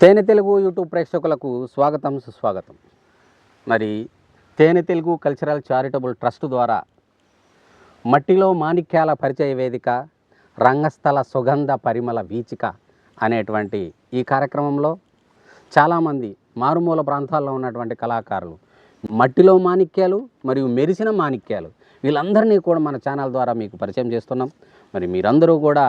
తేనె తెలుగు యూట్యూబ్ ప్రేక్షకులకు స్వాగతం సుస్వాగతం. మరి తేనె తెలుగు కల్చరల్ చారిటబుల్ ట్రస్ట్ ద్వారా మట్టిలో మాణిక్యాల పరిచయ వేదిక, రంగస్థల సుగంధ పరిమళ వీచిక అనేటువంటి ఈ కార్యక్రమంలో చాలామంది మారుమూల ప్రాంతాల్లో ఉన్నటువంటి కళాకారులు మట్టిలో మాణిక్యాలు మరియు మెరిసిన మాణిక్యాలు వీళ్ళందరినీ కూడా మన ఛానల్ ద్వారా మీకు పరిచయం చేస్తున్నాం. మరి మీరందరూ కూడా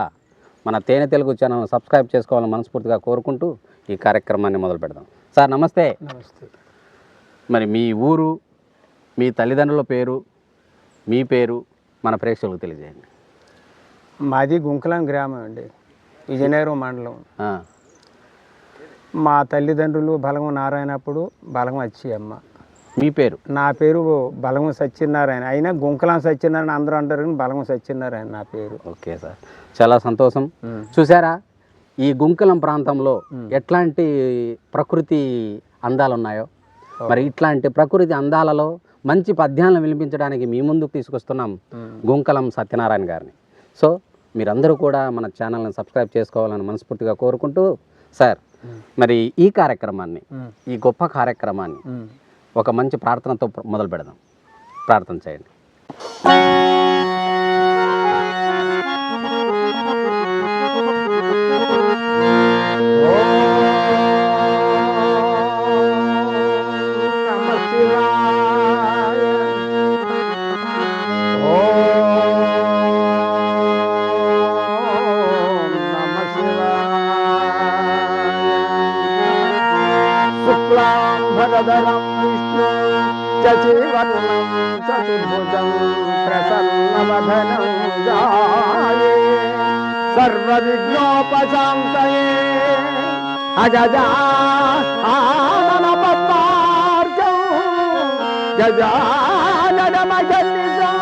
మన తేనె తెలుగు ఛానల్ సబ్స్క్రైబ్ చేసుకోవాలని మనస్ఫూర్తిగా కోరుకుంటూ ఈ కార్యక్రమాన్ని మొదలు పెడదాం. సార్ నమస్తే. నమస్తే. మరి మీ ఊరు, మీ తల్లిదండ్రుల పేరు, మీ పేరు మన ప్రేక్షకులకు తెలియజేయండి. మాది గుంకలం గ్రామం అండి, విజయనగరం మండలం. మా తల్లిదండ్రులు బలగం నారాయణప్పుడు బలగం వచ్చి అమ్మ. మీ పేరు? నా పేరు బలగం సత్యనారాయణ, అయినా గుంకలం సత్యనారాయణ అందరూ అంటారు కానీ బలగం సత్యనారాయణ నా పేరు. ఓకే సార్, చాలా సంతోషం. చూసారా, ఈ గుంకలం ప్రాంతంలో ఎట్లాంటి ప్రకృతి అందాలు ఉన్నాయో, మరి ఇట్లాంటి ప్రకృతి అందాలలో మంచి పద్యాలను వినిపించడానికి మీ ముందుకు తీసుకొస్తున్నాం గుంకలం సత్యనారాయణ గారిని. సో మీరందరూ కూడా మన ఛానల్ని సబ్స్క్రైబ్ చేసుకోవాలని మనస్ఫూర్తిగా కోరుకుంటూ, సార్ మరి ఈ కార్యక్రమాన్ని, ఈ గొప్ప కార్యక్రమాన్ని ఒక మంచి ప్రార్థనతో మొదలు పెడదాం. ప్రార్థన చేయండి. శుక్లాంబరధరం విష్ణు శశివర్ణం చతుర్భుజం ప్రసన్నవదనం ధ్యాయే సర్వవిఘ్నోపశాంతయే అగజాననపద్మార్గం గజాననమగల్నిజం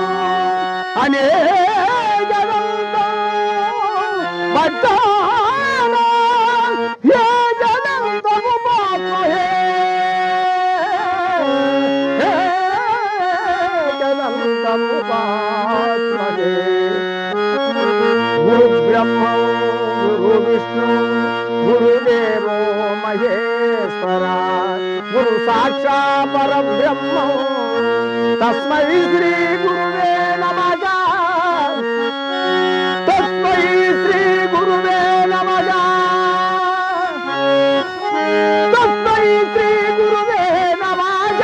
అనేకదంతం భక్తానాం ఏకదంతముపాస్మహే గురు బ్రహ్మ గురు విష్ణు గురుదేవో మహేశ్వర గురు సాక్షాత్ పరబ్రహ్మ తస్మై శ్రీ గురువే నమః. తస్మై శ్రీ గురువే నమః. తస్మై శ్రీ గురువే నమః.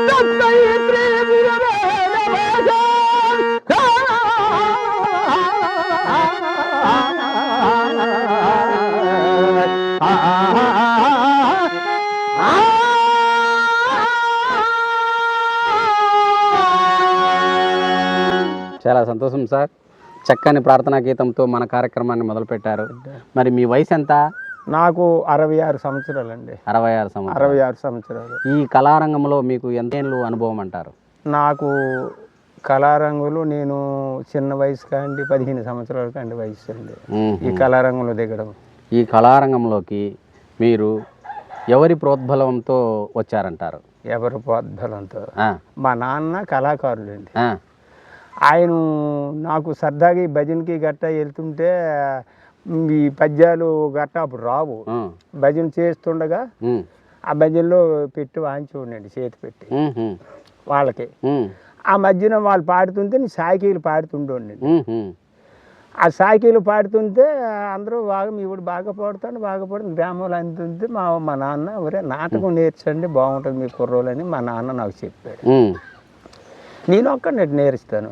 తస్మై శ్రీ గురువే నమః. చాలా సంతోషం సార్, చక్కని ప్రార్థనా గీతంతో మన కార్యక్రమాన్ని మొదలుపెట్టారు. మరి మీ వయసు ఎంత? నాకు 66 సంవత్సరాలండి. 66 సంవత్సరాలు. ఈ కళారంగంలో మీకు ఎంతేళ్ళు అనుభవం అంటారు? నాకు కళారంగంలో నేను చిన్న వయసు కాండి 15 సంవత్సరాల కండి వయసు అండి ఈ కళారంగంలో దిగడం. ఈ కళారంగంలోకి మీరు ఎవరి ప్రోద్బలంతో వచ్చారంటారు? ఎవరి ప్రోద్బలంతో? మా నాన్న కళాకారుడు అండి. ఆయన నాకు సరదాగా భజనకి గట్టా వెళ్తుంటే ఈ పద్యాలు గట్టా అప్పుడు రావు, భజన చేస్తుండగా ఆ భజనలో పెట్టి వాయించి ఉండండి, చేతి పెట్టి వాళ్ళకి. ఆ మధ్యన వాళ్ళు పాడుతుంటే నేను సాయికీలు పాడుతుండండి. ఆ సాయికీలు పాడుతుంటే అందరూ బాగా మీ ఊడు బాగా పాడుతాడు గ్రామంలో అందుతుంటే మా నాన్న ఒరే నాటకం నేర్చండి బాగుంటుంది మీ కుర్రోలని మా నాన్న నాకు చెప్పాడు. నేను ఒక్కడిని నేర్చుతాను.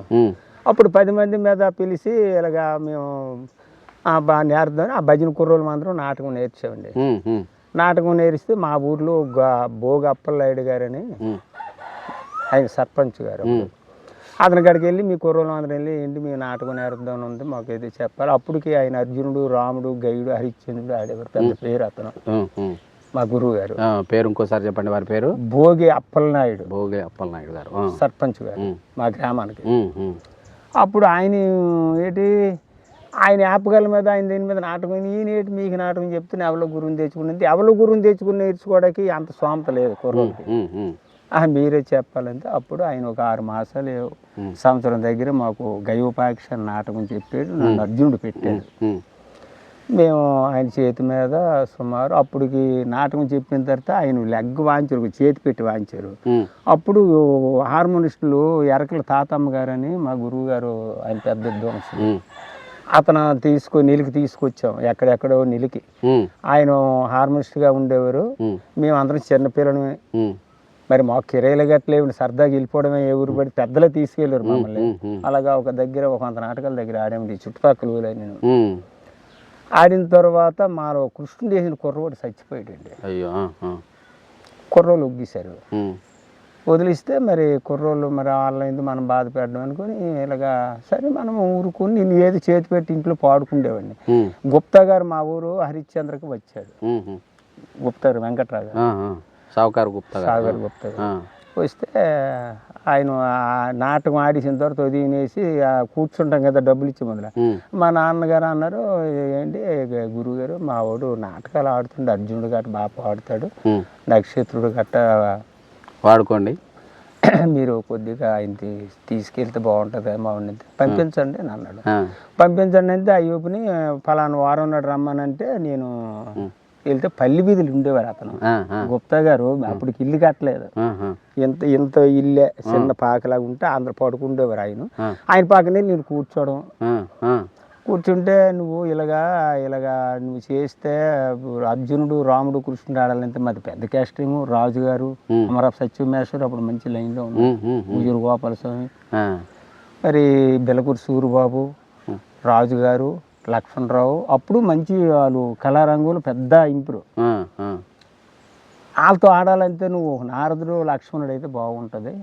అప్పుడు 10 మంది మీద పిలిచి ఇలాగా మేము బాగా నేర్దామని ఆ భజన కుర్రోలు మాత్రం నాటకం నేర్చామండి. నాటకం నేర్స్తే మా ఊర్లో భోగ అప్పలనాయుడు గారని ఆయన సర్పంచ్ గారు, అతని కాడికి వెళ్ళి మీ కుర్రోలు అందరం వెళ్ళి ఏంటి మీ నాటకం నేర్దామని ఉంది మాకు ఏదో చెప్పాలి. అప్పటికి ఆయన అర్జునుడు, రాముడు, గయుడు, హరిశ్చంద్రుడు ఆడేవారు, పెద్ద పేరు అతను. మా గురువు గారు. పేరు ఇంకోసారి చెప్పండి వారి పేరు? భోగి అప్పలనాయుడు. భోగి అప్పలనాయుడు గారు సర్పంచ్ గారు మా గ్రామానికి. అప్పుడు ఆయన ఏంటి ఆయన యాపగల మీద ఆయన దీని మీద నాటకం, ఈయనేటి మీకు నాటకం చెప్తే ఎవరో గురువుని తెచ్చుకున్నది. ఎవరో గురువుని తెచ్చుకుని నేర్చుకోవడానికి అంత స్వామత లేదు కుర్రోళ్ళకి. మీరే చెప్పాలంటే అప్పుడు ఆయన ఒక 6 మాసాలు సంవత్సరం దగ్గర మాకు గయోపాక్ష నాటకం చెప్పాడు. నన్ను అర్జునుడు పెట్టాడు. మేము ఆయన చేతి మీద సుమారు అప్పటికి నాటకం చెప్పిన తర్వాత ఆయన లెగ్ వాయించారు, చేతి పెట్టి వాయించారు. అప్పుడు హార్మోనిస్టులు ఎరకల తాతమ్మ గారని మా గురువు గారు, ఆయన పెద్ద విద్వాంసులు, అతను నిలికి తీసుకొచ్చాం. ఎక్కడెక్కడో నిలికి ఆయన హార్మోనిస్ట్గా ఉండేవారు. మేము అందరం చిన్నపిల్లలమే. మరి మాకు కిరాయిలు గట్లేవు, సరదాగా వెళ్ళిపోవడమే. ఏ ఊరు పడి పెద్దలే తీసుకెళ్ళారు మమ్మల్ని. అలాగా ఒక కొంత నాటకాల దగ్గర ఆడాము. చుట్టుపక్కల ఊళ్ళో నేను ఆడిన తర్వాత మాలో కృష్ణుడు చేసిన కుర్రవాడు చచ్చిపోయాడండి. కుర్రోళ్ళు ఒగ్గేశారు. వదిలిస్తే మరి కుర్రోళ్ళు మరి వాళ్ళైంది మనం బాధ పెట్టడం అనుకుని ఇలాగా సరే మనం ఊరుకుని నేను ఏది చేతి పెట్టి ఇంట్లో పాడుకుండేవాడిని. గుప్తా గారు మా ఊరు హరిశ్చంద్రకి వచ్చాడు. గుప్తా గారు వెంకట్రావు గారు, సావుకారు గుప్తా వస్తే ఆయన నాటకం ఆడిసిన తర్వాత వదిలేసి కూర్చుంటాం కదా డబ్బులు ఇచ్చి మొదలు. మా నాన్నగారు అన్నారు, ఏంటి గురువు గారు మా వాడు నాటకాలు ఆడుతుండే, అర్జునుడు గట్ట బాగా పాడుతాడు, నక్షత్రుడు గట్ట వాడుకోండి, మీరు కొద్దిగా ఆయన తీసుకెళ్తే బాగుంటుంది, మా వాడిని పంపించండి అని అన్నాడు. పంపించండి అంటే అయ్యూపుని ఫలానా వారం నాడు రమ్మనంటే నేను వెళ్తే పల్లి వీధులు ఉండేవారు అతను గుప్తా గారు. అప్పటికి ఇల్లు కట్టలేదు, ఇంత ఇల్లే చిన్న పాకలాగా ఉంటే అందరు పడుకుండేవారు. ఆయన పక్కనే నేను కూర్చుంటే నువ్వు ఇలాగా నువ్వు చేస్తే అర్జునుడు రాముడు కృష్ణుడు ఆడాలంటే మాది పెద్ద క్యాస్టింగ్. రాజుగారు అమర సత్యమేశ్వరు అప్పుడు మంచి లైన్లో ఉన్నారు, ఉయ్యూరు గోపాలస్వామి, మరి బెలకూరు సూరిబాబు, రాజుగారు, లక్ష్మణరావు. అప్పుడు మంచి వాళ్ళు కళారంగులు పెద్ద ఇంప్రూవ్. వాళ్ళతో ఆడాలంటే నువ్వు నారదుడు లక్ష్మణుడు అయితే బాగుంటుంది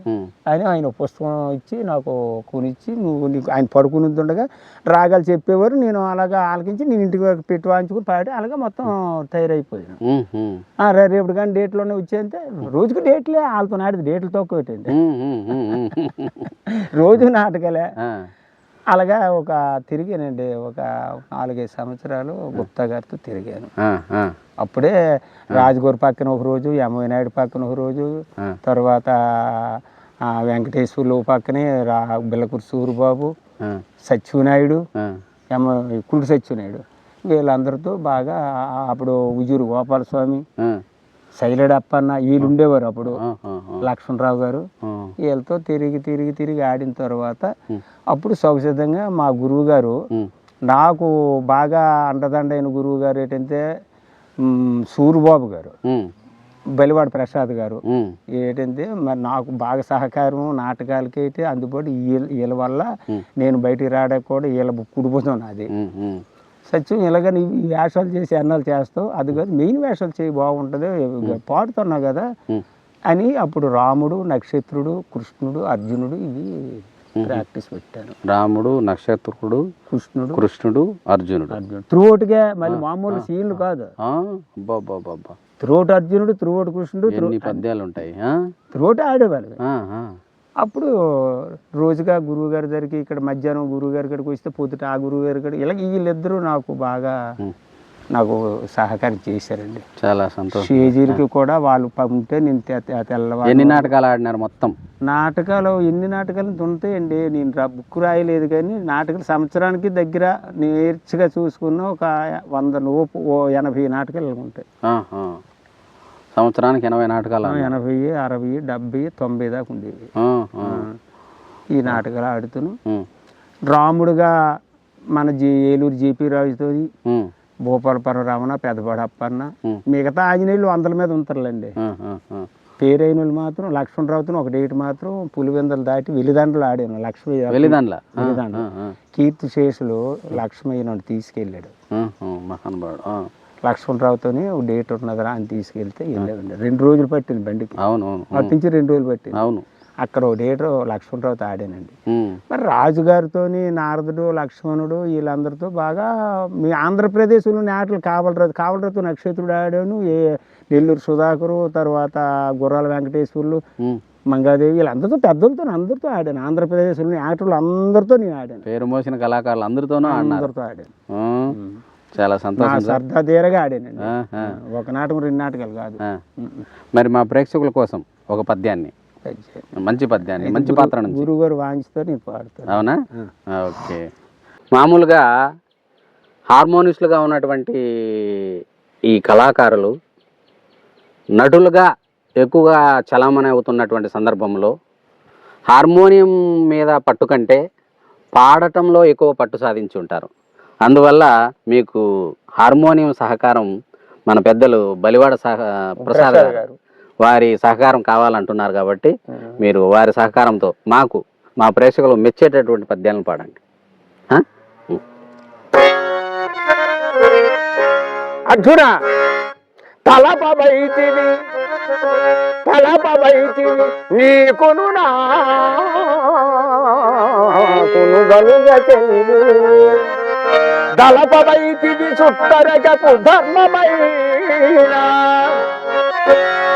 అని ఆయన పుస్తకం ఇచ్చి నాకు కొనిచ్చి నీకు ఆయన పడుకుని ఉండగా రాగాలు చెప్పేవారు. నేను అలాగా ఆలకించి నేను ఇంటికి పెట్టి వాయించుకుని పాడి అలాగా మొత్తం తయారైపోయాను. రేపు కానీ డేట్లోనే వచ్చేంటే రోజుకి డేట్లే వాళ్ళతో ఆడితే డేట్లు తక్కువ పెట్టండి, రోజు నాటకాలే. అలాగా తిరిగానండి ఒక 4-5 సంవత్సరాలు గుప్తా గారితో తిరిగాను. అప్పుడే రాజుగారి పక్కన ఒక రోజు, ఎంవై నాయుడు పక్కన ఒక రోజు, తర్వాత వెంకటేశ్వర్లు పక్కనే బెల్లకూరు సూరిబాబు, సత్యనాయుడు, కుడి సత్యనాయుడు, వీళ్ళందరితో బాగా అప్పుడు ఉయ్యూరు గోపాలస్వామి, శైలడప్పన్న వీళ్ళు ఉండేవారు. అప్పుడు లక్ష్మణరావు గారు, వీళ్ళతో తిరిగి ఆడిన తర్వాత అప్పుడు సౌసిద్ధంగా మా గురువు గారు, నాకు బాగా అండదండైన గురువు గారు ఏంటంటే సూరిబాబు గారు, బలివాడ ప్రసాద్ గారు. ఏంటంటే మరి నాకు బాగా సహకారం నాటకాలకి అయితే అందుబాటు. వీళ్ళ వల్ల నేను బయటికి రావడానికి కూడా వీళ్ళ కుడిపోతాను. నాది సత్యం ఇలాగ నీ వేషాలు చేసి అన్నాలు చేస్తావు, అది కాదు మెయిన్ వేషాలు చేయి బాగుంటుంది, పాడుతున్నావు కదా అని అప్పుడు రాముడు, నక్షత్రుడు, కృష్ణుడు, అర్జునుడు ఇవి ప్రాక్టీస్ పెట్టాను. రాముడు, నక్షత్రుడు, కృష్ణుడు, అర్జునుడు త్రూవుట్గా, మళ్ళీ మామూలు సీన్లు కాదు. త్రూవుట్ అర్జునుడు, త్రూవుట్ కృష్ణుడు, పద్యాలు ఉంటాయి, త్రూవుట్ ఆడేవాళ్ళు. అప్పుడు రోజుగా గురువు గారి దగ్గరికి ఇక్కడ మధ్యాహ్నం గురువు గారి కాడికి వస్తే పొద్దుట ఆ గురువు గారి కాడ ఇలా వీళ్ళిద్దరూ నాకు బాగా సహకారం చేశారండి. చాలా సంతోషం. స్టేజీలకి కూడా వాళ్ళు ఉంటే నేను తెల్లవారు. ఎన్ని నాటకాలు ఆడినారు మొత్తం? నాటకాలు ఎన్ని నాటకాలు ఉంటాయండి, నేను బుక్ రాయలేదు కానీ నాటకాలు సంవత్సరానికి దగ్గర నేర్చిగా చూసుకున్న ఒక 100-80 నాటకాలు ఉంటాయి. సంవత్సరానికి 80 నాటకాలు? 80, 60, 70, 90 దాకా ఉండేవి. ఈ నాటకాలు ఆడుతాను. రాముడుగా మన ఏలూరు జేపీ రాజుతో, భూపాలపురం రమణ, పెద్దపాడు అప్పన్న, మిగతా ఆంజనేయులు 100 మీద ఉంటారులేండి. పేరైన వాళ్ళు మాత్రం లక్ష్మణరావుతో ఒక డేట్ మాత్రం పులివెందలు దాటి వెలిదండలు ఆడాను. వెలిదండ్ల కీర్తి శేషులు లక్ష్మయ్య తీసుకెళ్ళాడు. లక్ష్మణరావుతో డేట్ ఉన్నదిరా అని తీసుకెళ్తే వెళ్ళామండి. 2 రోజులు పట్టింది బండికి. అటు నుంచి 2 రోజులు పట్టింది. అక్కడ ఒక థియేటర్ లక్ష్మణరావుతో ఆడానండి. మరి రాజుగారితోని నారదుడు లక్ష్మణుడు వీళ్ళందరితో బాగా మీ ఆంధ్రప్రదేశ్లో ఆటలు కావలరాజు నక్షత్రుడు ఆడాను, నెల్లూరు సుధాకరు, తర్వాత గుర్రాల వెంకటేశ్వర్లు, మంగాదేవి వీళ్ళందరితో పెద్దలతో అందరితో ఆడాను. ఆంధ్రప్రదేశ్లోని ఆటలు అందరితో నేను ఆడాను. పేరు మోసిన కళాకారులు అందరితో ఆడాను. చాలా సంతోషం. సరదా తీరగా ఆడానండి. ఒక నాటకం 2 నాటకాలు కాదు. మరి మా ప్రేక్షకుల కోసం ఒక పద్యాన్ని, మంచి పద్యాన్ని, మంచి పాత్ర నుంచి గురుగారు వాంచితో నేను పాడుతాను. అవునా? ఓకే. మామూలుగా హార్మోనిస్టులుగా ఉన్నటువంటి ఈ కళాకారులు నటులుగా ఎక్కువగా చలామణి అవుతున్నటువంటి సందర్భంలో హార్మోనియం మీద పట్టు కంటే పాడటంలో ఎక్కువ పట్టు సాధించి ఉంటారు. అందువల్ల మీకు హార్మోనియం సహకారం మన పెద్దలు బలివాడ ప్రసాద్ గారు వారి సహకారం కావాలంటున్నారు కాబట్టి మీరు వారి సహకారంతో మాకు మా ప్రేక్షకులు మెచ్చేటటువంటి పద్యాలను పాడండి. అర్జున తలపబైతివి నీకును నాకును గలుగ చెల్లి దళపబైతివి చుట్టరగకు ధర్మమైన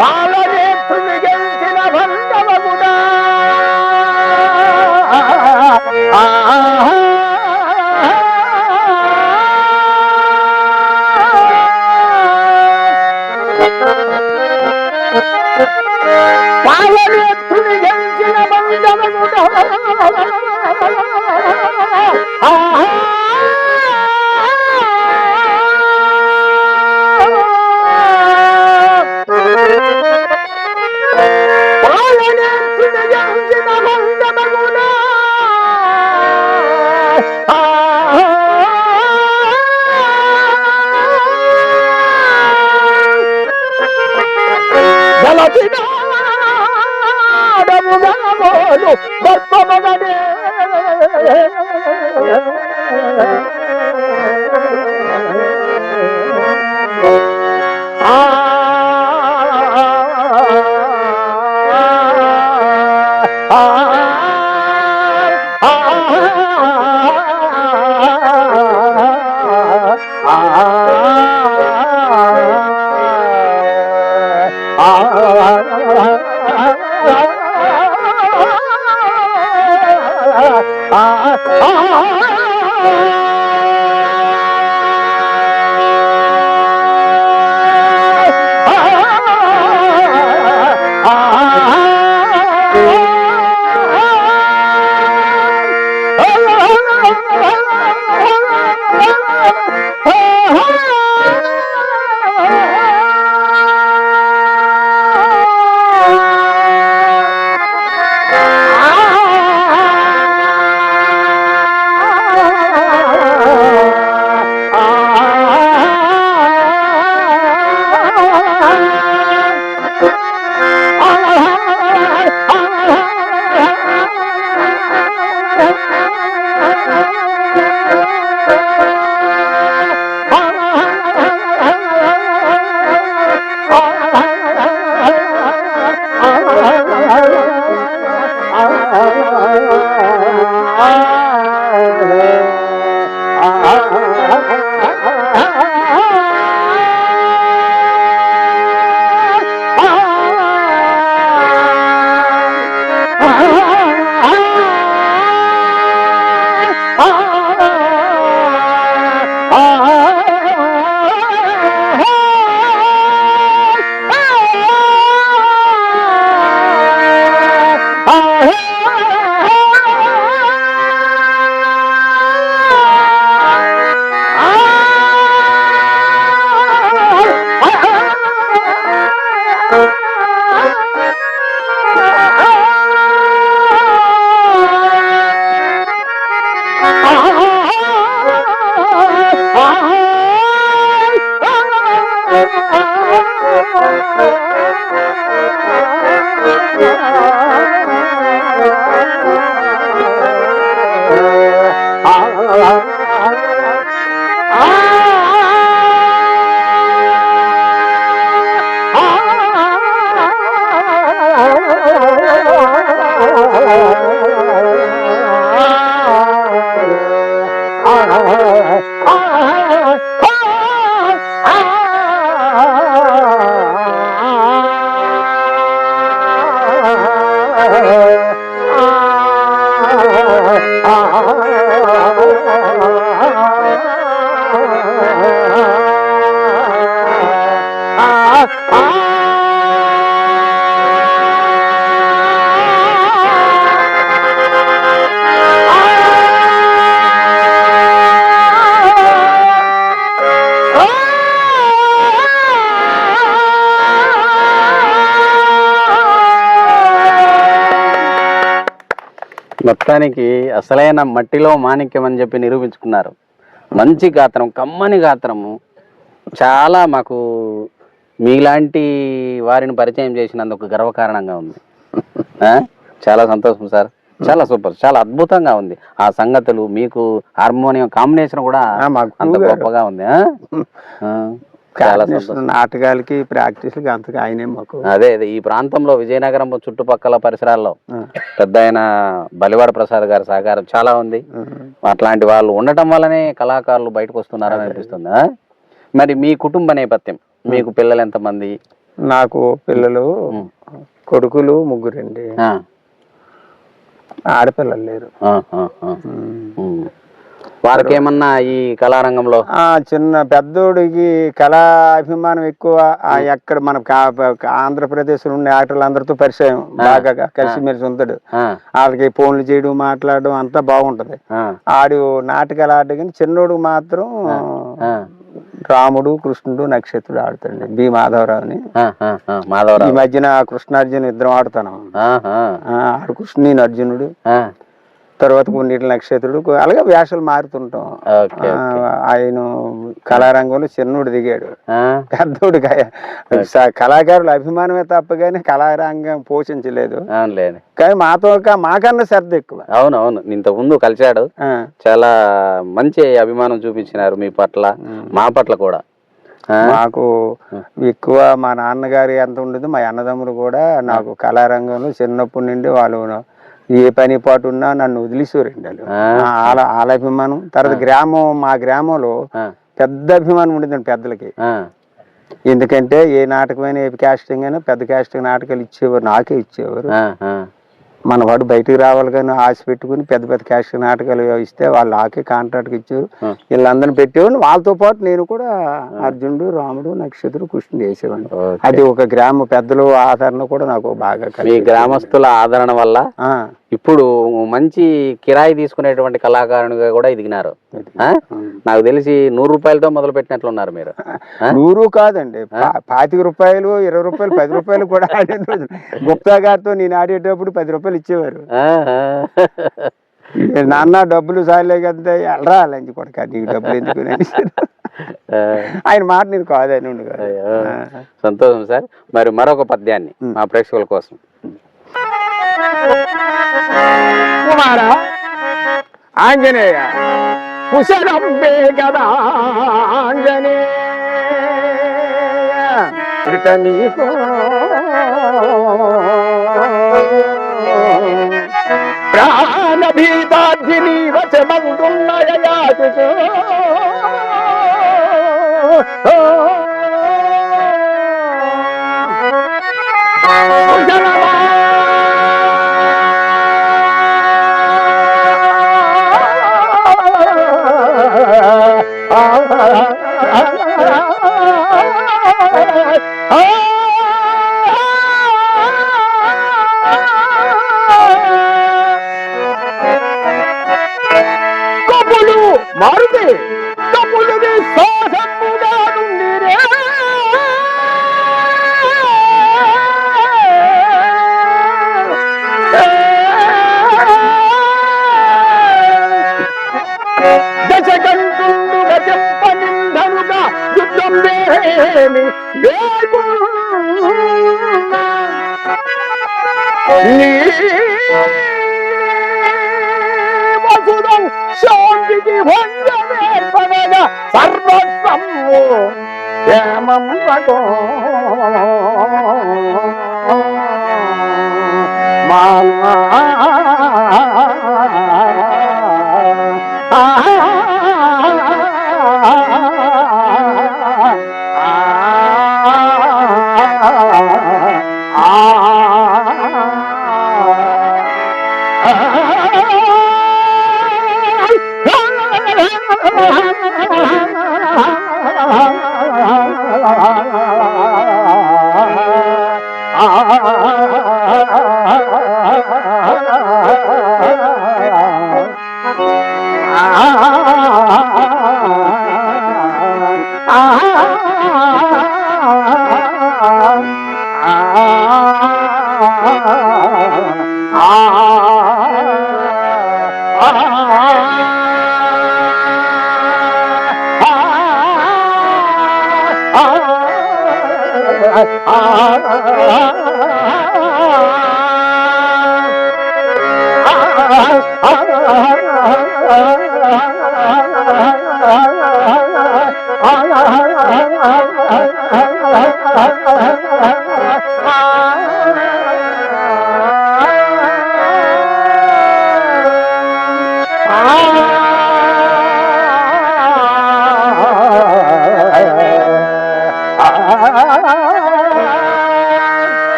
పాలనేత్రుని గెలిచిన భంగమగుడా పాలనేత్రుని గెలిచిన భంగమగుడా మొత్తానికి అసలైన మట్టిలో మాణిక్యం అని చెప్పి నిరూపించుకున్నారు. మంచి గాత్రం, కమ్మని గాత్రము. చాలా మాకు మీలాంటి వారిని పరిచయం చేసినందుకు గర్వకారణంగా ఉంది. చాలా సంతోషం సార్, చాలా సూపర్, చాలా అద్భుతంగా ఉంది. ఆ సంగతులు మీకు హార్మోనియం కాంబినేషన్ కూడా అంత గొప్పగా ఉంది. నాటకాలకి ప్రాక్టీస్లకి అంతగా ఆయనే మాకు. అదే ఈ ప్రాంతంలో విజయనగరం చుట్టుపక్కల పరిసరాల్లో పెద్ద ఆయన బలివాడ ప్రసాద్ గారి సహకారం చాలా ఉంది. అట్లాంటి వాళ్ళు ఉండటం వల్లనే కళాకారులు బయటకు వస్తున్నారని అనిపిస్తుంది. మరి మీ కుటుంబ నేపథ్యం, మీకు పిల్లలు ఎంతమంది? నాకు పిల్లలు కొడుకులు 3 అండి, ఆడపిల్లలు లేరు. వారికి ఏమన్నా ఈ కళారంగంలో చిన్న పెద్దోడికి కళా అభిమానం ఎక్కువ. ఎక్కడ మన ఆంధ్రప్రదేశ్ నుండి యాక్టర్లు అందరితో పరిచయం, బాగా కలిసిమెలిసి ఉంటాడు. వాళ్ళకి ఫోన్లు చేయడం, మాట్లాడడం అంతా బాగుంటది. ఆడు నాటకాలు ఆడడం. కానీ చిన్నోడు మాత్రం రాముడు, కృష్ణుడు, నక్షత్రుడు ఆడుతాడు. బి మాధవరావుని. ఈ మధ్యన కృష్ణార్జున ఇద్దరం ఆడుతాను. ఆడు కృష్ణ, నేను అర్జునుడు, తర్వాత కొన్నిటి నక్షత్రుడు. అలాగే వేషాలు మారుతుంటాం. ఆయన కళారంగంలో చిన్నోడు దిగాడు, పెద్దోడు కళాకారుల అభిమానమే తప్ప కానీ కళారంగం పోషించలేదు. కానీ మాకన్నా శ్రద్ధ ఎక్కువ. అవునవును, ఇంత ముందు కలిశాడు. చాలా మంచి అభిమానం చూపించినారు మీ పట్ల, మా పట్ల కూడా. మాకు ఎక్కువ మా నాన్నగారు ఎంత ఉండదు, మా అన్నదమ్ములు కూడా నాకు కళారంగంలో చిన్నప్పటి నుండి వాళ్ళు ఏ పని పాటు ఉన్నా నన్ను వదిలేసేవారండి. వాళ్ళ అభిమానం. తర్వాత మా గ్రామంలో పెద్ద అభిమానం ఉండేదండి పెద్దలకి. ఎందుకంటే ఏ నాటకమైనా, ఏ కాస్టింగ్ అయినా పెద్ద కాస్టింగ్ నాటకాలు ఇచ్చేవారు, నాకే ఇచ్చేవారు. మన వాడు బయటికి రావాలి కానీ ఆశ పెట్టుకుని పెద్ద పెద్ద కాస్టింగ్ నాటకాలు ఇస్తే వాళ్ళు నాకే కాంట్రాక్ట్ ఇచ్చారు. వీళ్ళందరినీ పెట్టేవాడిని. వాళ్ళతో పాటు నేను కూడా అర్జునుడు, రాముడు, నక్షత్రుడు, కృష్ణుడు వేసేవాడిని. అది ఒక గ్రామ పెద్దలు ఆదరణ కూడా నాకు బాగా. మీ గ్రామస్తుల ఆదరణ వల్ల ఇప్పుడు మంచి కిరాయి తీసుకునేటువంటి కళాకారునిగా కూడా ఎదిగినారు. నాకు తెలిసి 100 రూపాయలతో మొదలు పెట్టినట్లున్నారు మీరు. 100 కాదండి, 25 రూపాయలు, 20 రూపాయలు, 10 రూపాయలు కూడా ఆడే రోజు. గుప్తా గారితో నేను ఆడేటప్పుడు 10 రూపాయలు ఇచ్చేవారు. నాన్న డబ్బులు సాలే కదా, ఎలరా లంచి కొడక, నీకు డబ్బులు ఎందుకు ఆయన మాట నేను కాదని ఉండు. సంతోషం సార్. మరి మరొక పద్యాన్ని మా ప్రేక్షకుల కోసం. కుమారా ఆంజనేయ కుశలంబే కదా ఆంజనేయ, నీకు ప్రాణభీతార్థిని వచమందున్నయాచు కబులు మారుతే కబులుది సాధముగా నుండిరే దశకంఠుడు గజంపనిందనుగా యుద్ధం వేమి వసుదం శాంతికి భంగమేర్పడగా సర్వస్వము క్షేమంబగో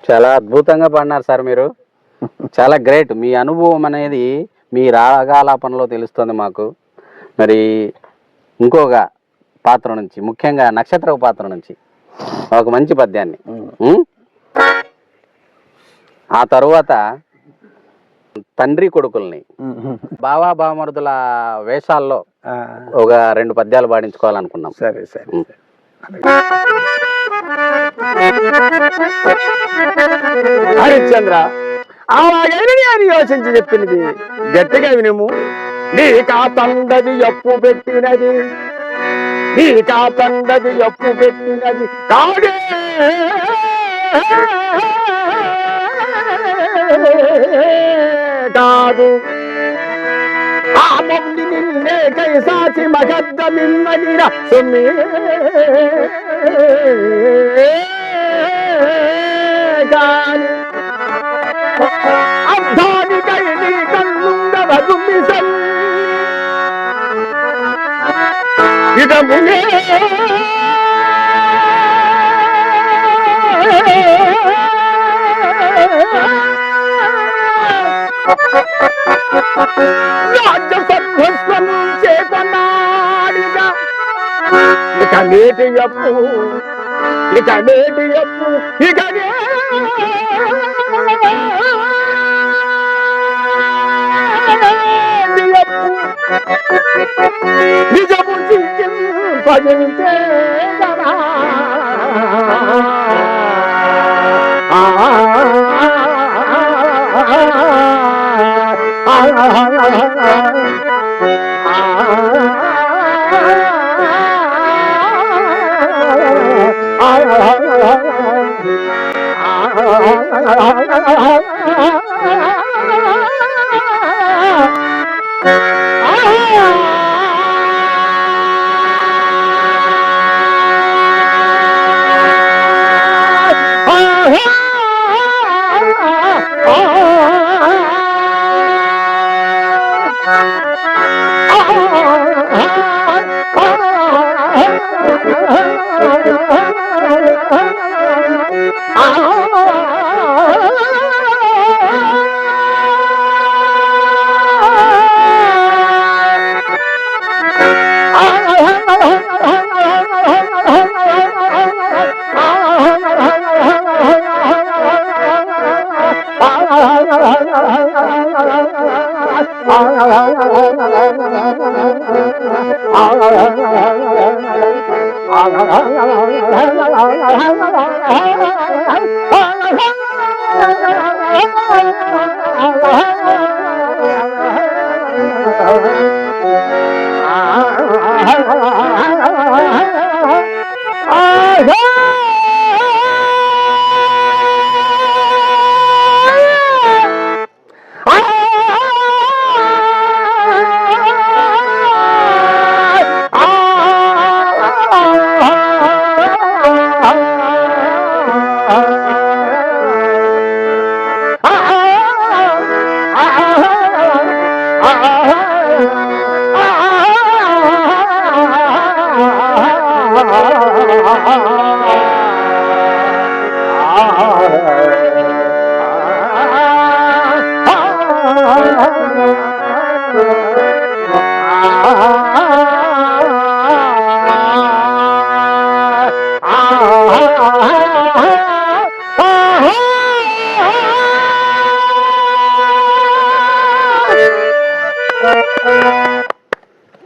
చాలా అద్భుతంగా పాడినారు సార్ మీరు. చాలా గ్రేట్. మీ అనుభవం అనేది మీ రాగాలాపనలో తెలుస్తుంది మాకు. మరి ఇంకొక పాత్ర నుంచి, ముఖ్యంగా నక్షత్ర పాత్ర నుంచి ఒక మంచి పద్యాన్ని, ఆ తరువాత తండ్రి కొడుకుల్ని బావా బామరుదుల వేషాల్లో ఒక 2 పద్యాలు పాడించుకోవాలనుకున్నాం. సరే సరే. హరిశ్చంద్ర, అలాగైనా నేను యోచించి చెప్పినది గట్టిగా వినుము. నీ కాతండది ఎప్పు పెట్టినది, నీ కాతండది ఎప్పు పెట్టినది కాదే కాదు. ఆ మమ్మీ నిన్నే కైసాచి మగద్ద మిమ్మదిన సొమ్మే గాని అద్దానికై నీ కన్నుండవదు మిసల్ ఇదమునే రాజ్య సర్వస్వం చేతనాడిగా ఇక నేటి అప్పు, ఇక నేటి అప్పు, ఇక నిజము పదించే కదా.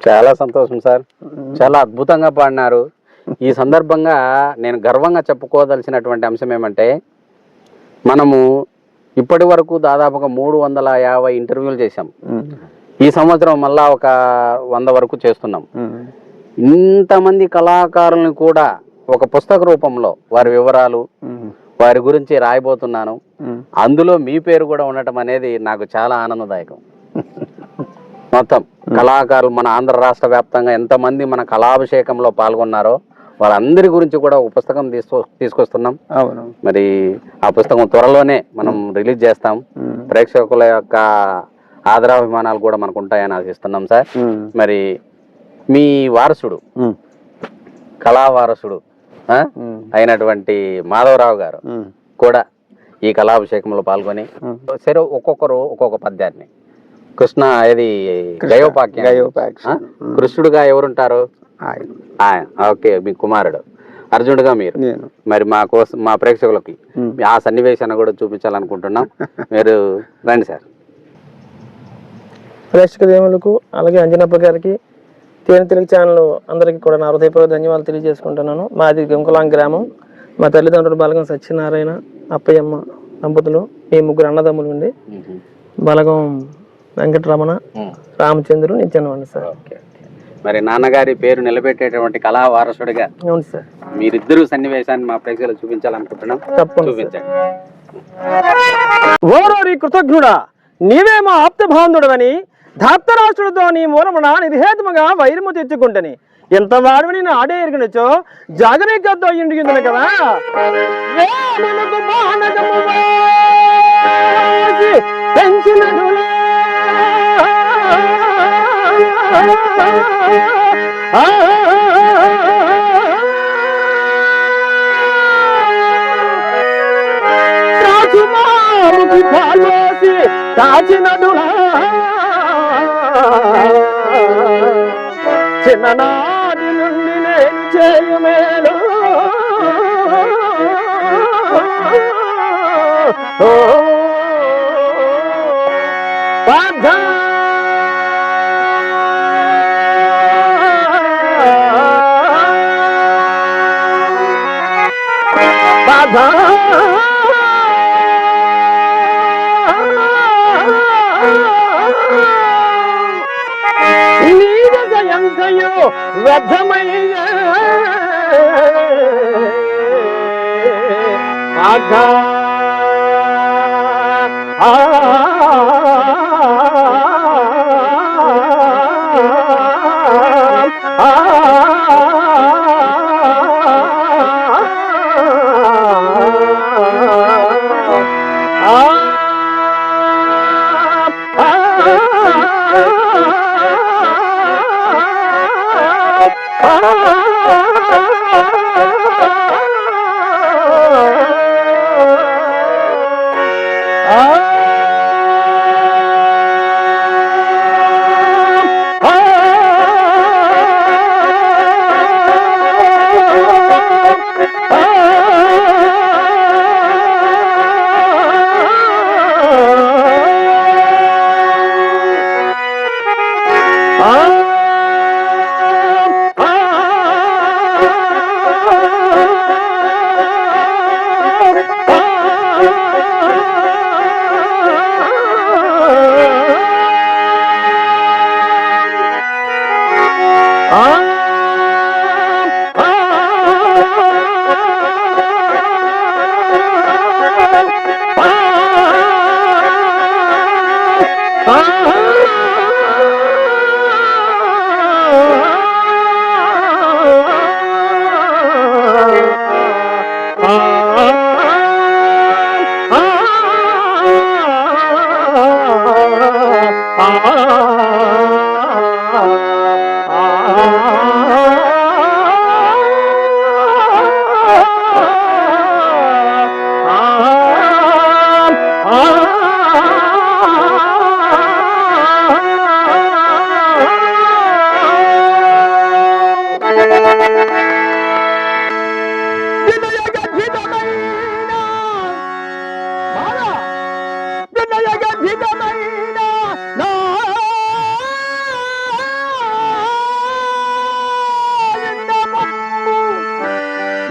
చాలా సంతోషం సార్, చాలా అద్భుతంగా పాడినారు. ఈ సందర్భంగా నేను గర్వంగా చెప్పుకోదలిసినటువంటి అంశం ఏమంటే, మనము ఇప్పటి వరకు దాదాపుగా 350 ఇంటర్వ్యూలు చేశాం. ఈ సంవత్సరం మళ్ళా ఒక 100 వరకు చేస్తున్నాం. ఇంతమంది కళాకారులను కూడా ఒక పుస్తక రూపంలో వారి వివరాలు, వారి గురించి రాయబోతున్నాను. అందులో మీ పేరు కూడా ఉండటం అనేది నాకు చాలా ఆనందదాయకం. మొత్తం కళాకారులు మన ఆంధ్ర రాష్ట్ర వ్యాప్తంగా ఎంతమంది మన కళాభిషేకంలో పాల్గొన్నారో వాళ్ళందరి గురించి కూడా ఒక పుస్తకం తీసుకొస్తున్నాం. మరి ఆ పుస్తకం త్వరలోనే మనం రిలీజ్ చేస్తాం. ప్రేక్షకుల యొక్క ఆదరాభిమానాలు కూడా మనకు ఉంటాయని ఆశిస్తున్నాం సార్. మరి మీ వారసుడు, కళా వారసుడు అయినటువంటి మాధవరావు గారు కూడా ఈ కళాభిషేకంలో పాల్గొని సరే ఒక్కొక్కరు ఒక్కొక్క పద్యాన్ని కృష్ణ ఇది గయోపాఖ్యం కృష్ణుడుగా ఎవరుంటారు? ఓకే, మీ కుమారుడు అర్జునుడుగా మీరు. మరి మా కోసం మా ప్రేక్షకులకి ఆ సన్నివేశాన్ని కూడా చూపించాలనుకుంటున్నాం. మీరు రండి సార్. ప్రేక్షక దేవులకు అలాగే అంజనప్ప గారికి, తేనె తెలుగు ఛానల్ అందరికీ కూడా నా హృదయపూర్వక ధన్యవాదాలు తెలియజేసుకుంటున్నాను. మాది గంకులాం గ్రామం. మా తల్లిదండ్రులు బలగం సత్యనారాయణ, అప్పయ్యమ్మ దంపతులు, ఈ ముగ్గురు అన్నదమ్ములు ఉండి బలగం వెంకటరమణ, రామచంద్రు, నేను చిన్నవాడిని సార్. మరి నాన్నగారి పేరు నిలబెట్టేటువంటి కళా వారసుడిగా అవును సార్, మీరిద్దరు సన్నివేశాన్ని మా ప్రేక్షకులకు చూపించాలనుకుంటున్నాం. తప్పకుండా చూపించండి. ఓరోరి కృతజ్ఞుడా, నీవే మా ఆప్త బాంధుడవని ధాప్తరాష్ట్రుడితో నీ మూలమున నిర్హేతుముగా వైరము తెచ్చుకుంటని ఎంత వాడిని నా ఆడే ఎరిగినచో జాగరీకతో ఇండిగిందని కదా. పెంచినడులే కాచినడులా చిన్ననాటి నుండి నేను చేయమేలు నీరజయంతయో వ్యర్థమయ్య ఆఘా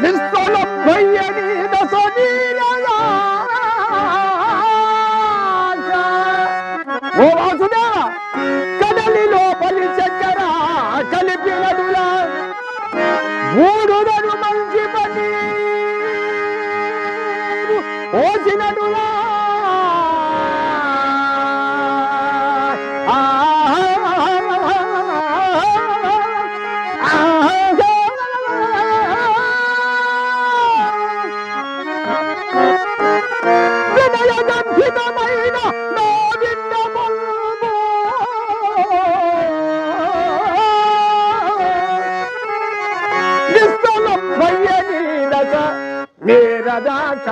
నిస్సలభయ్యని దశనీరగా ఓ వాసుదేవ కదలిలో పలి చక్కెర కలిపినడులా మూడుదను మంచి పని ఓసినడులా వినయదంభితమైన నా విన్నపము నిస్సలభయ్యని దశ నీరదాక్ష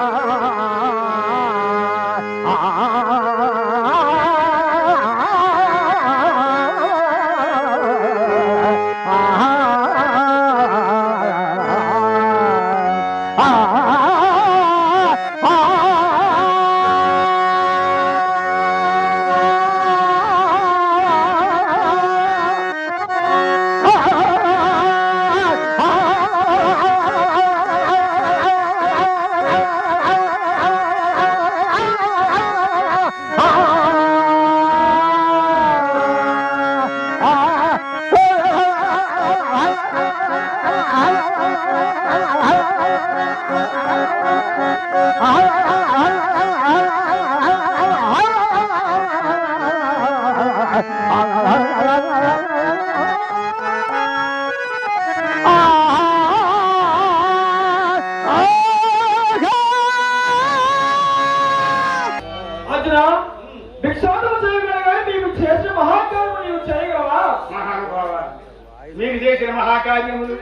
మీకు చేసిన మహాకార్యములు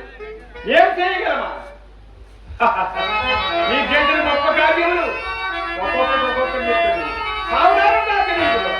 ఏం చేయగలమా? మీకు చేసిన గొప్ప కార్యములు ఒక్కొక్కటి చెప్పండి. సాధారణంగా తెలియదు.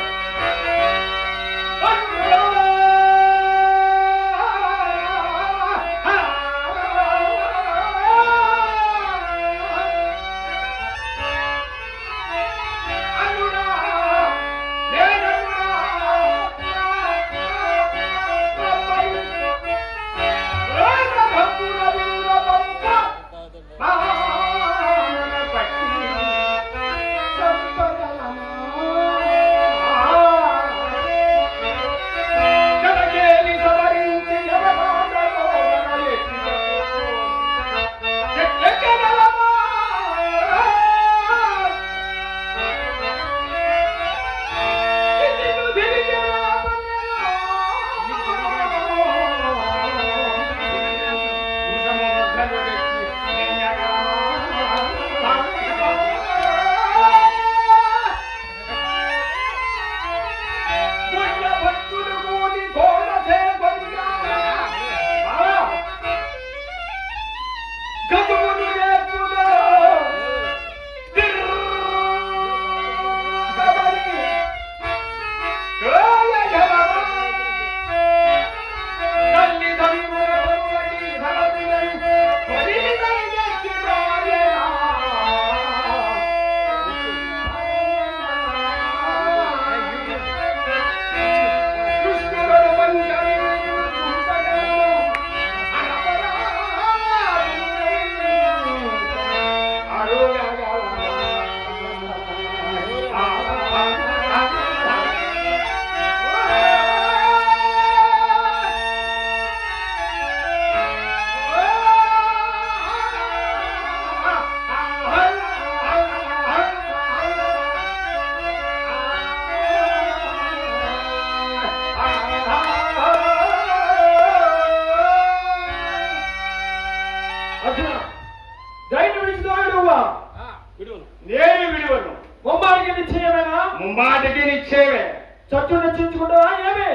నేను విడువను. ముమ్మాటికి నిశ్చయమేనా? ముమ్మాటికి నిశ్చయమే. చచ్చు నిశ్చయించుకుంటావా ఏమి?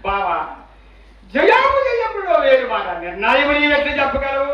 బావా, జయము జయములో వేరు మాట. నిర్ణయం నీవు ఎట్లా చెప్పగలవు?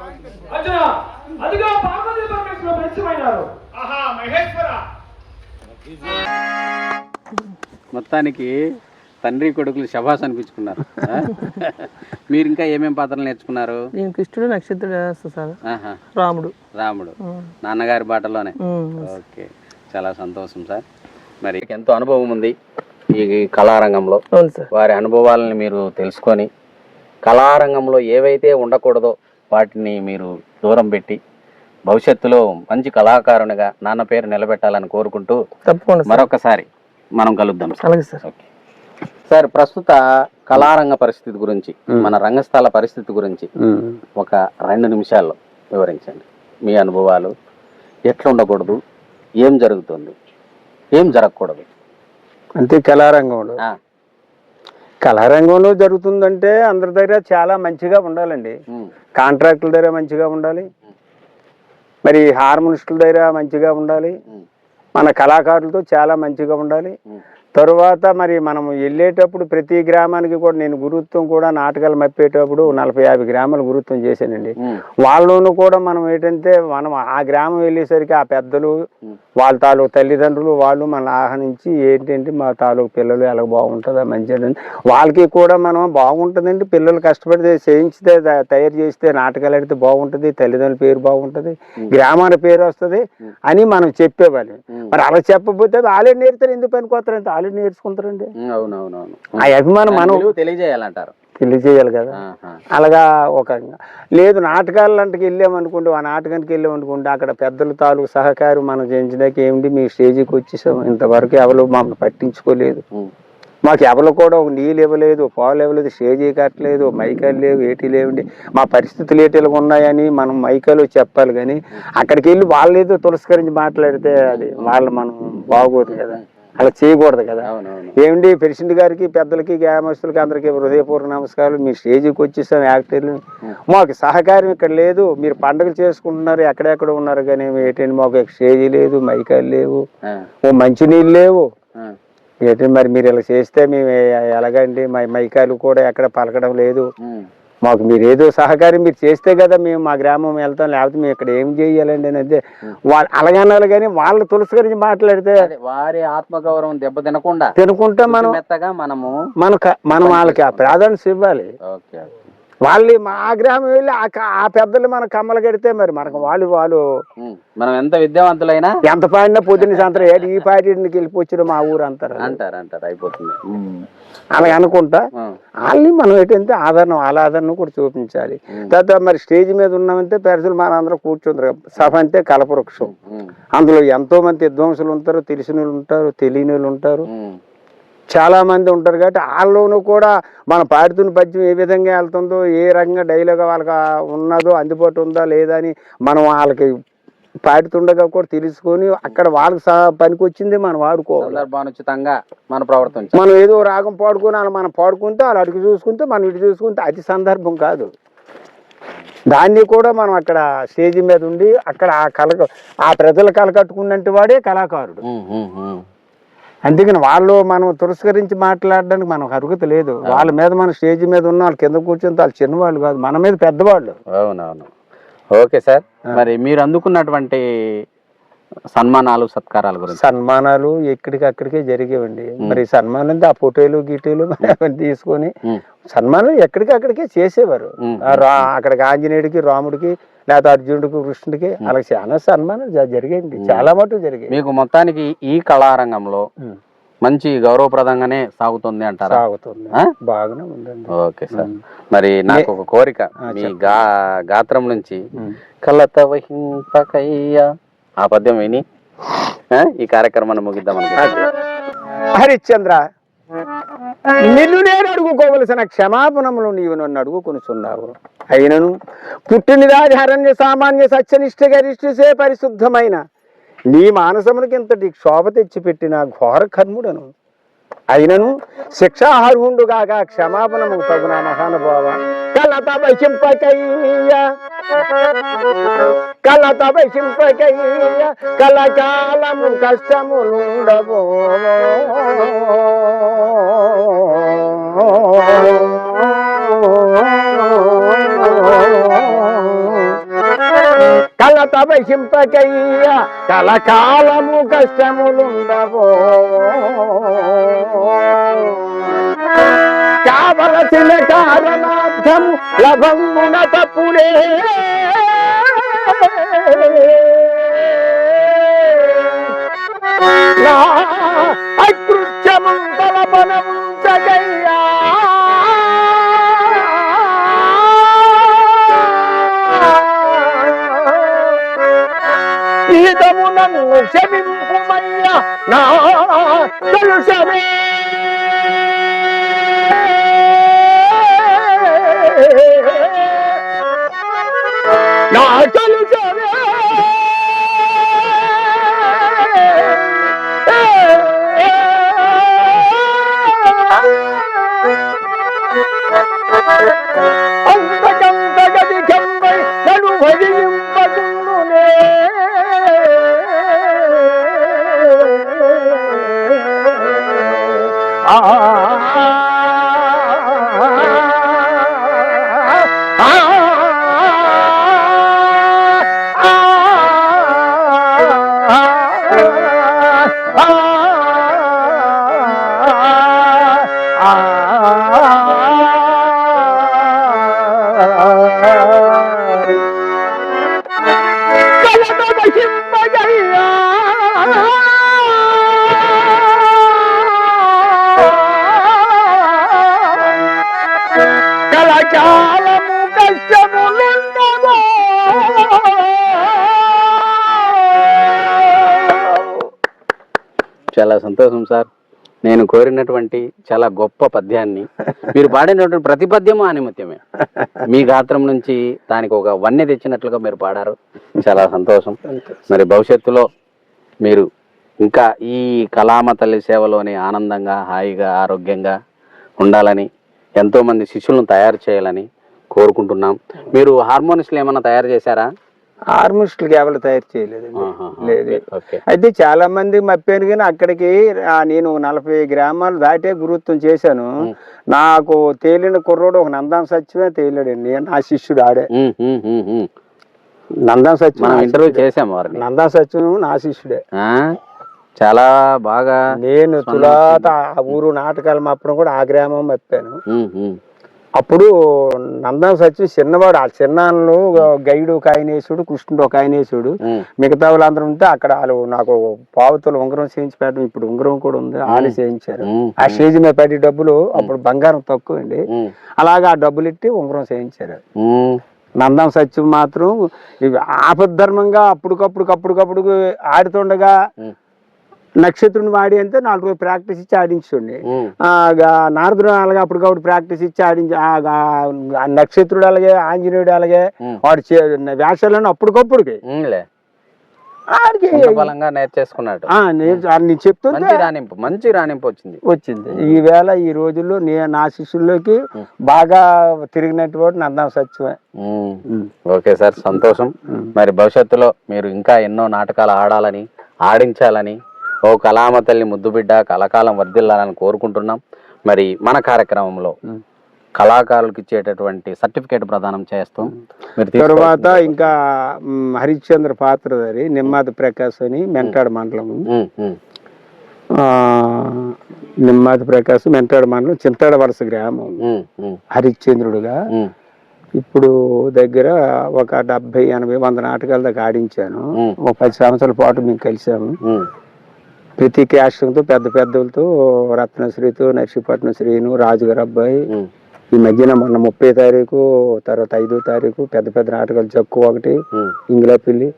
అంజనా అదిగో పార్వతీ పరమేశ్వరులు పరిచయమైనారు. ఆహా మహేశ్వర, మొత్తానికి తండ్రి కొడుకులు శభాస్ అనిపించుకున్నారు. మీరు ఇంకా ఏమేం పాత్రలు నేర్చుకున్నారు? నేను కృష్ణుడు నక్షత్రుడు వేస్తా సార్. ఆహా, రాముడు. రాముడు నాన్నగారి బాటలోనే. ఓకే, చాలా సంతోషం సార్. మరి ఎంతో అనుభవం ఉంది ఈ కళారంగంలో. అవును సార్. వారి అనుభవాలని మీరు తెలుసుకొని కళారంగంలో ఏవైతే ఉండకూడదో వాటిని మీరు దూరం పెట్టి భవిష్యత్తులో మంచి కళాకారునిగా నాన్న పేరు నిలబెట్టాలని కోరుకుంటూ తప్పకుండా మరొకసారి మనం కలుద్దాం సార్. అలాగే సార్. ఓకే సార్, ప్రస్తుత కళారంగ పరిస్థితి గురించి, మన రంగస్థల పరిస్థితి గురించి ఒక 2 నిమిషాల్లో వివరించండి. మీ అనుభవాలు, ఎట్లా ఉండకూడదు, ఏం జరుగుతుంది, ఏం జరగకూడదు. అంతే కళారంగంలో జరుగుతుందంటే అందరి దగ్గర చాలా మంచిగా ఉండాలండి. కాంట్రాక్టుల దగ్గర మంచిగా ఉండాలి, మరి హార్మోనిస్టుల దగ్గర మంచిగా ఉండాలి, మన కళాకారులతో చాలా మంచిగా ఉండాలి. తరువాత మరి మనం వెళ్ళేటప్పుడు ప్రతి గ్రామానికి కూడా నేను గురుత్వం కూడా నాటకాలు మప్పేటప్పుడు 40-50 గ్రామాలు గురుత్వం చేశానండి. వాళ్ళలోనూ కూడా మనం ఏంటంటే మనం ఆ గ్రామం వెళ్ళేసరికి ఆ పెద్దలు వాళ్ళ తాలూకు తల్లిదండ్రులు వాళ్ళు మన ఆహ్వానించి ఏంటంటే మా తాలూకు పిల్లలు ఎలా బాగుంటుందా మంచిగా వాళ్ళకి కూడా మనం బాగుంటుందండి. పిల్లలు కష్టపడితే చేయించితే తయారు చేస్తే నాటకాలు ఆడితే బాగుంటుంది, తల్లిదండ్రుల పేరు బాగుంటుంది, గ్రామాల పేరు వస్తుంది అని మనం చెప్పేవాళ్ళం. మరి అలా చెప్పకపోతే వాళ్ళే నేర్తారు, ఎందుకు పనికొస్తారంటే వాళ్ళే నేర్చుకుంటారండి. ఆ అభిమానం మనం తెలియజేయాలంటారు, తెలియజేయాలి కదా. అలాగా ఒక లేదు నాటకాల లాంటికి వెళ్ళామనుకోండి, ఆ నాటకానికి వెళ్ళామనుకోండి, అక్కడ పెద్దల తాలూకు సహకారం మనం చేయించడానికి ఏమిటి మీ స్టేజీకి వచ్చేసాం, ఇంతవరకు ఎవరు మమ్మల్ని పట్టించుకోలేదు, మాకు ఎవరు కూడా ఒక నీళ్ళు ఇవ్వలేదు, పాలు ఇవ్వలేదు, స్టేజీ కట్టలేదు, మైకాలు లేవు, ఏటీ లేవండి, మా పరిస్థితులు ఏటీలుగా ఉన్నాయని మనం మైకాలు చెప్పాలి. కానీ అక్కడికి వెళ్ళి వాళ్ళు ఏదో తులస్కరించి మాట్లాడితే అది వాళ్ళు మనం బాగోదు కదా, అలా చేయకూడదు కదా. ఏమిటి ప్రెసిడెంట్ గారికి, పెద్దలకి, గ్రామస్తులకి అందరికీ హృదయపూర్వక నమస్కారాలు. మీ స్టేజీకి వచ్చేసాం యాక్టర్లు, మాకు సహకారం ఇక్కడ లేదు, మీరు పండుగలు చేసుకుంటున్నారు, ఎక్కడెక్కడ ఉన్నారు, కానీ ఏంటంటే మాకు స్టేజీ లేదు, మైకాలు లేవు, ఓ మంచినీళ్ళు లేవు, ఏంటంటే మరి మీరు ఇలా చేస్తే మేము ఎలాగండి, మైకాలు కూడా ఎక్కడ పలకడం లేదు, మాకు మీరు ఏదో సహకారం మీరు చేస్తే కదా మేము మా గ్రామం వెళ్తాం, లేకపోతే మేము ఇక్కడ ఏం చేయాలండి అని అదే వాళ్ళు అలాగనాలి. కానీ వాళ్ళు తులసి గురించి మాట్లాడితే వారి ఆత్మగౌరవం దెబ్బ తినకుండా మనం మెత్తగా మనం వాళ్ళకి ఆ ప్రాధాన్యత ఇవ్వాలి. వాళ్ళు మా గ్రామం వెళ్ళి ఆ పెద్దలు మన కమ్మలు కడితే మరి మనకు వాళ్ళు మనం ఎంత విద్యావంతులైనా ఎంత పాడినా పొద్దున్న సాయంత్రం ఏడు ఈ పాటికి వెళ్ళిపోచ్చారు మా ఊరు అంటారు అయిపోతుంది. అలాగే అనుకుంటా వాళ్ళని మనం ఏంటంటే వాళ్ళ ఆదరణ కూడా చూపించాలి. తర్వాత మరి స్టేజ్ మీద ఉన్నామంటే పెరసలు మన అందరూ కూర్చుంటారు. సభ అంటే కల్పవృక్షం, అందులో ఎంతో మంది విద్వాంసులు ఉంటారు, తెలిసిన వాళ్ళు ఉంటారు, తెలియని వాళ్ళు ఉంటారు, చాలా మంది ఉంటారు. కాబట్టి వాళ్ళలోనూ కూడా మన పాడుతున్న పద్యం ఏ విధంగా వెళ్తుందో, ఏ రకంగా డైలాగ్ వాళ్ళకి ఉన్నదో, అందుబాటు ఉందా లేదా అని మనం వాళ్ళకి పాడుతుండగా కూడా తెలుసుకొని అక్కడ వాళ్ళకి పనికి వచ్చింది మనం వాడుకోవాలి. మనం ఏదో రాగం పాడుకొని మనం పాడుకుంటే వాళ్ళు అడుగు చూసుకుంటే మనం ఇటు చూసుకుంటే అది సందర్భం కాదు. దాన్ని కూడా మనం అక్కడ స్టేజ్ మీద ఉండి అక్కడ ఆ ప్రజల కళ కట్టుకున్నట్టు వాడే కళాకారుడు. అందుకని వాళ్ళు మనం తిరస్కరించి మాట్లాడడానికి మనకు అర్హత లేదు. వాళ్ళ మీద మన స్టేజ్ మీద ఉన్న వాళ్ళు కింద కూర్చొని వాళ్ళు చిన్నవాళ్ళు కాదు, మన మీద పెద్దవాళ్ళు. అవునవును. ఓకే సార్, మరి మీరు అందుకున్నటువంటి సన్మానాలు సత్కారాల గురించి. సన్మానాలు ఎక్కడికక్కడికే జరిగేవండి. మరి సన్మానం ఆ ఫోటోలు గిటోలు తీసుకొని సన్మానం ఎక్కడికక్కడికే చేసేవారు. అక్కడికి ఆంజనేయుడికి, రాముడికి, లేకపోతే అర్జునుడికి, కృష్ణుడికి అలా చాలా సన్మానం జరిగాయండి, చాలా మటుకు జరిగాయి. మీకు మొత్తానికి ఈ కళారంగంలో మంచి గౌరవప్రదంగానే సాగుతుంది అంటారా? సాగుతుంది, బాగానే ఉందండి. ఓకే సార్, మరి నాకు ఒక కోరిక, మీ గాత్రం నుంచి కలత వహింపకయ్యా ఆ పద్యం విని ఈ కార్యక్రమాన్ని ముగిద్దాం అనుకుంటున్నాను. హరిశ్చంద్ర, నిన్ను నేను అడుగుకోవలసిన క్షమాపణములు నీవు నన్ను అడుగుకొనుచున్నావు. అయినను పుట్టినదాధారణ్య సామాన్య సత్యనిష్ట గరిష్ఠసే పరిశుద్ధమైన నీ మానసమునికి ఇంతటి క్షోభ తెచ్చిపెట్టిన ఘోర కర్ముడను. అయినను శిక్షార్హుండుగాక క్షమాపణము తగున మహానుభావ. కలత వహింపకయ్యా, కలత వహింపకయ్యా, కలకాలము కష్టములుండబో. కలత వహింపకయ్య కలకాలము కష్టములుండవో కావలసిన కారణార్థము లభమున తప్పుడే నా అకృత్యము తలపనముంచగయ్యా ఈదము నన్ను క్షమింపుమయ్యా నా తెలుసమే నా తెలుసమే అంతకంతగది గంబై నన్ను భజింపకుండునే కలకాలము కష్టములుండవో చాలా సంతోషం సార్. నేను కోరినటువంటి చాలా గొప్ప పద్యాన్ని మీరు పాడినటువంటి ప్రతి పద్యము ఆనిమత్యమే. మీ గాత్రం నుంచి దానికి ఒక వన్నె తెచ్చినట్లుగా మీరు పాడారు. చాలా సంతోషం. మరి భవిష్యత్తులో మీరు ఇంకా ఈ కళామ తల్లి సేవలోని ఆనందంగా హాయిగా ఆరోగ్యంగా ఉండాలని, ఎంతోమంది శిష్యులను తయారు చేయాలని కోరుకుంటున్నాం. మీరు హార్మోనిస్టులు ఏమైనా తయారు చేశారా? హార్మోనిస్టులు కేవలం తయారు చేయలేదండి. లేదు. అయితే చాలా మంది మప్పాను కానీ అక్కడికి నేను 40 గ్రామాలు దాటే గురుత్వం చేశాను. నాకు తేలిన కుర్రోడు ఒక నందాం సత్యమే తేలాడండి. నా శిష్యుడు ఆడే నందాం సత్యం. ఇంటర్వ్యూ చేసాము వారిని. నందాం సత్యం నా శిష్యుడే. చాలా బాగా నేను తులాత ఆ ఊరు నాటకాలు మప్పడం కూడా ఆ గ్రామం మప్పాను. అప్పుడు నందం సత్యం చిన్నవాడు. ఆ చిన్నాళ్ళు గైడు ఒక ఆయనేసుడు, కృష్ణుడు ఒక ఆయనేసుడు, మిగతా వాళ్ళందరూ ఉంటే అక్కడ వాళ్ళు నాకు పావుతులు ఉంగరం చేయించి పెట్టడం. ఇప్పుడు ఉంగరం కూడా ఉంది, వాళ్ళు చేయించారు. ఆ స్టేజ్ మీద పెట్టి డబ్బులు అప్పుడు బంగారం తక్కువ అండి. అలాగా ఆ డబ్బులు ఇట్టి ఉంగరం చేయించారు. నందం సత్యం మాత్రం ఆపద్ధర్మంగా అప్పటికప్పుడు ఆడుతుండగా నక్షత్రుని వాడి అంటే 4 రోజులు ప్రాక్టీస్ ఇచ్చి ఆడించండి. నారదుడు అలాగే అప్పటికప్పుడు ప్రాక్టీస్ ఇచ్చి నక్షత్రుడు అలాగే ఆంజనేయుడు అలాగే వాడు వేషాలను అప్పటికప్పుడుకి నేర్చేసుకున్నాడు. చెప్తుంది మంచి రాణింపు వచ్చింది. ఈవేళ ఈ రోజుల్లో నా శిష్యుల్లోకి బాగా తిరిగినటువంటి నందం సత్యమే. ఓకే సార్, సంతోషం. మరి భవిష్యత్తులో మీరు ఇంకా ఎన్నో నాటకాలు ఆడాలని, ఆడించాలని, ఓ కళామ తల్లి ముద్దు బిడ్డ కళాకాలం వర్ధిల్లాలని కోరుకుంటున్నాం. మరి మన కార్యక్రమంలో కళాకారులకు ఇచ్చేటటువంటి సర్టిఫికేట్ ప్రదానం చేస్తాం. తర్వాత ఇంకా హరిశ్చంద్ర పాత్రధారి నిమ్మాది ప్రకాశ్ అని మెంటాడు మండలం, నిమ్మాది ప్రకాశ్ మెంటాడు మండలం చింతాడ వలస గ్రామం హరిశ్చంద్రుడుగా ఇప్పుడు దగ్గర ఒక 70, 80, 100 నాటకాల దాకా ఆడించాను. ఒక 10 సంవత్సరాల పాటు మేము కలిసాము. ప్రతి క్యాస్ట్తో పెద్దలతో రత్నశ్రీతో, నర్సీపట్నం శ్రీను, రాజుగారు అబ్బాయి. ఈ మధ్యన మొన్న 30వ తారీఖు, తర్వాత 5వ తారీఖు పెద్ద నాటకాలు జక్కు ఒకటి, ఇంగిలాపిల్లి,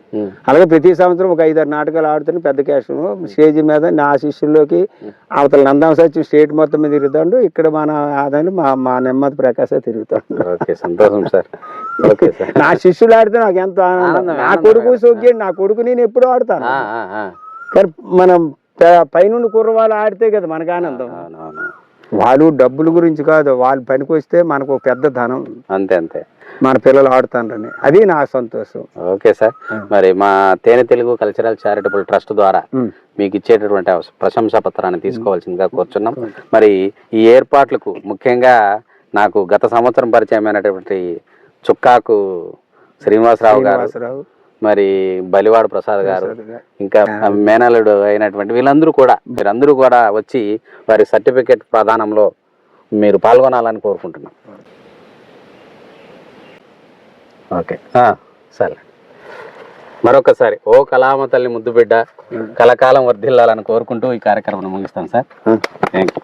అలాగే ప్రతి సంవత్సరం ఒక 5-6 నాటకాలు ఆడుతున్న పెద్ద క్యాస్ట్ స్టేజ్ మీద నా శిష్యుల్లోకి అవతల నందం సత్యం స్టేట్ మొత్తం మీద తిరుగుతాడు. ఇక్కడ మన ఆదాయం మా నెమ్మది ప్రకాశ తిరుగుతాడు. సంతోషం సార్. నా శిష్యులు ఆడితే నాకు ఎంతో ఆనందం. నా కొడుకు సోగ్యం, నా కొడుకు నేను ఎప్పుడూ ఆడతాను. కానీ మనం పైనుండి కుర్రవాళ్ళు ఆడితే కదా మనకు ఆనందం. వాళ్ళు డబ్బుల గురించి కాదు, వాళ్ళు పనికి వస్తే మనకు పెద్ద ధనం. అంతే మన పిల్లలు ఆడుతారని, అది నా సంతోషం. Okay sir. మరి మా తేనె తెలుగు కల్చరల్ చారిటబుల్ ట్రస్ట్ ద్వారా మీకు ఇచ్చేటటువంటి ప్రశంసా పత్రాన్ని తీసుకోవాల్సిందిగా కోరుచున్నాం. మరి ఈ ఏర్పాట్లకు ముఖ్యంగా నాకు గత సంవత్సరం పరిచయమైనటువంటి చుక్కాకు శ్రీనివాసరావు గారు, మరి బలివాడ ప్రసాద్ గారు, ఇంకా మేనల్లుడు అయినటువంటి వీళ్ళందరూ కూడా మీరందరూ కూడా వచ్చి వారి సర్టిఫికేట్ ప్రదానంలో మీరు పాల్గొనాలని కోరుకుంటున్నాం. ఓకే, సరే. మరొకసారి ఓ కళామ తల్లి ముద్దు బిడ్డ కలకాలం వర్ధిల్లాలని కోరుకుంటూ ఈ కార్యక్రమం ముగిస్తాను సార్. Thank you.